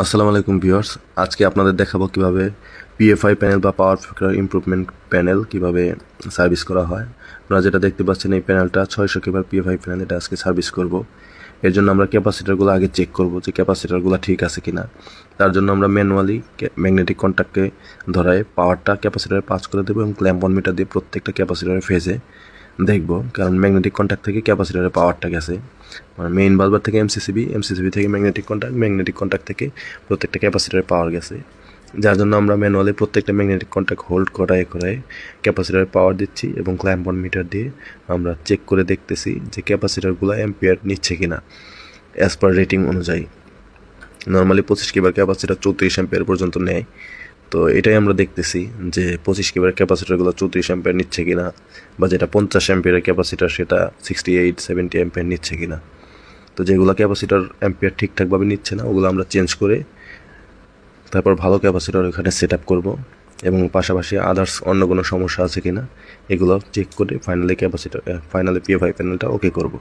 আসসালামু আলাইকুম ভিউয়ার্স, আজকে আপনাদের দেখাবো কিভাবে পিএফআই প্যানেল বা পাওয়ার ফ্যাক্টর ইমপ্রুভমেন্ট প্যানেল কিভাবে সার্ভিস করা হয়। আপনারা যেটা দেখতে পাচ্ছেন এই প্যানেলটা 600 কেভার পিএফআই প্যানেল, এটা আজকে সার্ভিস করব। এর জন্য আমরা ক্যাপাসিটারগুলো আগে চেক করব যে ক্যাপাসিটারগুলো ঠিক আছে কিনা। তার জন্য আমরা ম্যানুয়ালি ম্যাগনেটিক কন্ট্যাক্টকে ধরায় পাওয়ারটা ক্যাপাসিটারে পাস করে দেবো এবং ক্ল্যাম্প অন মিটার দিয়ে প্রত্যেকটা ক্যাপাসিটারের ফেজে দেখব, কারণ ম্যাগনেটিক কন্ট্যাক্ট থেকে ক্যাপাসিটারের পাওয়ারটা গেছে, মানে মেইন বাল্বার থেকে এমসিসিবি থেকে ম্যাগনেটিক কন্ট্যাক্ট থেকে প্রত্যেকটা ক্যাপাসিটারের পাওয়ার গেছে। যার জন্য আমরা ম্যানুয়ালি প্রত্যেকটা ম্যাগনেটিক কন্ট্যাক্ট হোল্ড করায় ক্যাপাসিটারের পাওয়ার দিচ্ছি এবং ক্ল্যাম্প অন মিটার দিয়ে আমরা চেক করে দেখতেছি যে ক্যাপাসিটারগুলো অ্যাম্পিয়ার নিচ্ছে কিনা অ্যাজ পার রেটিং অনুযায়ী। নর্মালি 25 কেবার ক্যাপাসিটার 34 অ্যাম্পিয়ার পর্যন্ত নেয়, তো এটাই আমরা দেখতেছি যে 25 কেবার ক্যাপাসিটারগুলো 34 অ্যাম্পিয়ার নিচ্ছে কিনা, বা যেটা 50 অ্যাম্পিয়ারের ক্যাপাসিটার সেটা 68-70 অ্যাম্পিয়ার নিচ্ছে কিনা। তো যেগুলো ক্যাপাসিটার অ্যাম্পিয়ার ঠিকঠাকভাবে নিচ্ছে না ওগুলো আমরা চেঞ্জ করে তারপর ভালো ক্যাপাসিটার ওখানে সেট আপ করবো এবং পাশাপাশি আদার্স অন্য কোনো সমস্যা আছে কিনা এগুলো চেক করে ফাইনালি পিএফআই প্যানেলটা ওকে করব।